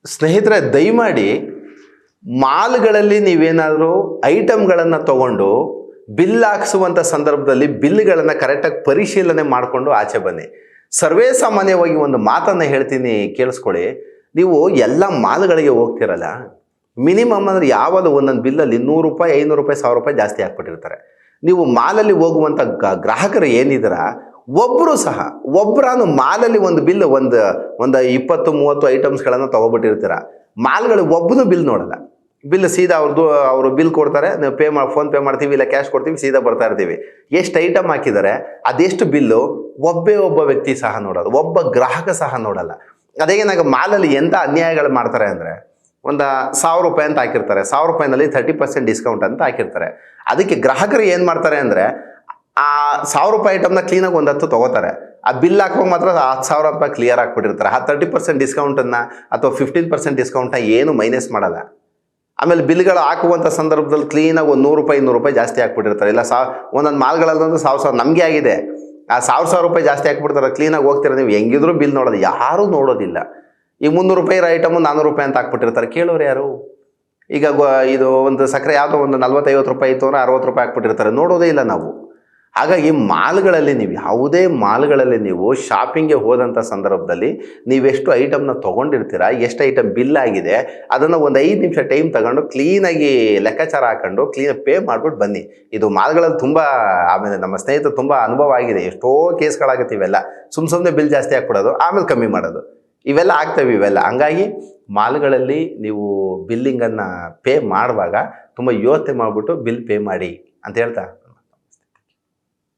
ಸ್ನೇಹಿತರೆ, ದಯಮಾಡಿ ಮಾಲ್ಗಳಲ್ಲಿ ನೀವೇನಾದರೂ ಐಟಮ್ಗಳನ್ನು ತಗೊಂಡು ಬಿಲ್ ಹಾಕ್ಸುವಂಥ ಸಂದರ್ಭದಲ್ಲಿ ಬಿಲ್ಗಳನ್ನು ಕರೆಕ್ಟಾಗಿ ಪರಿಶೀಲನೆ ಮಾಡಿಕೊಂಡು ಆಚೆ ಬನ್ನಿ. ಸರ್ವೇ ಸಾಮಾನ್ಯವಾಗಿ ಒಂದು ಮಾತನ್ನು ಹೇಳ್ತೀನಿ, ಕೇಳಿಸ್ಕೊಳ್ಳಿ. ನೀವು ಎಲ್ಲ ಮಾಲ್ಗಳಿಗೆ ಹೋಗ್ತಿರಲ್ಲ, ಮಿನಿಮಮ್ ಅಂದರೆ ಯಾವಾಗಲೂ ಒಂದೊಂದು ಬಿಲ್ಲಲ್ಲಿ 100 ರೂಪಾಯಿ, 500 ರೂಪಾಯಿ, 1000 ರೂಪಾಯಿ ಜಾಸ್ತಿ ಹಾಕ್ಬಿಟ್ಟಿರ್ತಾರೆ. ನೀವು ಮಾಲಲ್ಲಿ ಹೋಗುವಂಥ ಗ್ರಾಹಕರು ಏನಿದ್ದೀರ, ಒಬ್ಬರಾನು ಮಾಲಲ್ಲಿ ಒಂದು ಬಿಲ್ ಒಂದು 20-30 ಐಟಮ್ಸ್ಗಳನ್ನು ತೊಗೊಬಿಟ್ಟಿರ್ತೀರ. ಮಾಲ್ಗಳಿಗೆ ಒಬ್ಬನು ಬಿಲ್ ನೋಡಲ್ಲ. ಬಿಲ್ ಸೀದಾ ಅವರು ಬಿಲ್ ಕೊಡ್ತಾರೆ, ನಾವು ಫೋನ್ ಪೇ ಮಾಡ್ತೀವಿ, ಇಲ್ಲ ಕ್ಯಾಶ್ ಕೊಡ್ತೀವಿ, ಸೀದಾ ಬರ್ತಾ ಇರ್ತೀವಿ. ಎಷ್ಟು ಐಟಮ್ ಹಾಕಿದ್ದಾರೆ, ಅದೆಷ್ಟು ಬಿಲ್ಲು ಒಬ್ಬ ವ್ಯಕ್ತಿ ಸಹ ನೋಡೋದು, ಒಬ್ಬ ಗ್ರಾಹಕ ಸಹ ನೋಡಲ್ಲ. ಅದೇ ನನಗೆ ಮಾಲಲ್ಲಿ ಎಂಥ ಅನ್ಯಾಯಗಳು ಮಾಡ್ತಾರೆ ಅಂದರೆ, 1000 ರೂಪಾಯಿ ಅಂತ ಹಾಕಿರ್ತಾರೆ, 1000 ರೂಪಾಯಿನಲ್ಲಿ 30% ಡಿಸ್ಕೌಂಟ್ ಅಂತ ಹಾಕಿರ್ತಾರೆ. ಅದಕ್ಕೆ ಗ್ರಾಹಕರು ಏನು ಮಾಡ್ತಾರೆ ಅಂದರೆ, ಆ 1000 ರೂಪಾಯಿ ಐಟಮ್ನ ಕ್ಲೀನಾಗಿ 10 ತೊಗೋತಾರೆ. ಆ ಬಿಲ್ ಹಾಕುವಾಗ ಮಾತ್ರ 10,000 ರೂಪಾಯಿ ಕ್ಲಿಯರ್ ಆಗಿಬಿಟ್ಟಿರ್ತಾರೆ. ಆ 30% ಡಿಸ್ಕೌಂಟನ್ನು ಅಥವಾ 15% ಡಿಸ್ಕೌಂಟ್ನ ಏನು ಮೈನಸ್ ಮಾಡಲ್ಲ. ಆಮೇಲೆ ಬಿಲ್ಗಳು ಹಾಕುವಂಥ ಸಂದರ್ಭದಲ್ಲಿ ಕ್ಲೀನಾಗಿ 100 ರೂಪಾಯಿ, 200 ರೂಪಾಯಿ ಜಾಸ್ತಿ ಹಾಕ್ಬಿಟ್ಟಿರ್ತಾರೆ. ಇಲ್ಲ ಒಂದೊಂದು ಮಾಲ್ಗಳಲ್ಲಂದ್ರೆ 1000 ನಮಗೆ ಆಗಿದೆ. ಆ 1000 ರೂಪಾಯಿ ಜಾಸ್ತಿ ಹಾಕ್ಬಿಡ್ತಾರೆ. ಕ್ಲೀನಾಗಿ ಹೋಗ್ತೀರ, ನೀವು ಹೆಂಗಿದ್ರು ಬಿಲ್ ನೋಡೋದು, ಯಾರೂ ನೋಡೋದಿಲ್ಲ. ಈಗ 300 ರೂಪಾಯಿ ಐಟಮು 400 ರೂಪಾಯಿ ಅಂತ ಹಾಕ್ಬಿಟ್ಟಿರ್ತಾರೆ. ಕೇಳೋರು ಯಾರು? ಈಗ ಇದು ಒಂದು ಸಕ್ಕರೆ ಯಾವುದೋ ಒಂದು 40-50 ರೂಪಾಯಿ ಇತ್ತು ಅಂದರೆ 60 ರೂಪಾಯಿ ಹಾಕ್ಬಿಟ್ಟಿರ್ತಾರೆ, ನೋಡೋದೇ ಇಲ್ಲ ನಾವು. ಹಾಗಾಗಿ ಮಾಲ್ಗಳಲ್ಲಿ ಯಾವುದೇ ಮಾಲ್ಗಳಲ್ಲಿ ನೀವು ಶಾಪಿಂಗ್ಗೆ ಹೋದಂಥ ಸಂದರ್ಭದಲ್ಲಿ ನೀವೆಷ್ಟು ಐಟಮ್ನ ತೊಗೊಂಡಿರ್ತೀರ, ಎಷ್ಟು ಐಟಮ್ ಬಿಲ್ ಆಗಿದೆ, ಅದನ್ನು ಒಂದು 5 ನಿಮಿಷ ಟೈಮ್ ತಗೊಂಡು ಕ್ಲೀನಾಗಿ ಲೆಕ್ಕಾಚಾರ ಹಾಕೊಂಡು ಕ್ಲೀನಾಗಿ ಪೇ ಮಾಡಿಬಿಟ್ಟು ಬನ್ನಿ. ಇದು ಮಾಲ್ಗಳಲ್ಲಿ ತುಂಬ, ಆಮೇಲೆ ನಮ್ಮ ಸ್ನೇಹಿತರು ತುಂಬ ಅನುಭವ ಆಗಿದೆ. ಎಷ್ಟೋ ಕೇಸ್ಗಳಾಗುತ್ತೆ ಇವೆಲ್ಲ. ಸುಮ್ಮನೆ ಬಿಲ್ ಜಾಸ್ತಿ ಹಾಕ್ಬಿಡೋದು, ಆಮೇಲೆ ಕಮ್ಮಿ ಮಾಡೋದು, ಇವೆಲ್ಲ ಆಗ್ತವೆ ಇವೆಲ್ಲ. ಹಂಗಾಗಿ ಮಾಲ್ಗಳಲ್ಲಿ ನೀವು ಬಿಲ್ಲಿಂಗನ್ನು ಪೇ ಮಾಡುವಾಗ ತುಂಬ ಯೋಚನೆ ಮಾಡಿಬಿಟ್ಟು ಬಿಲ್ ಪೇ ಮಾಡಿ ಅಂತ ಹೇಳ್ತಾ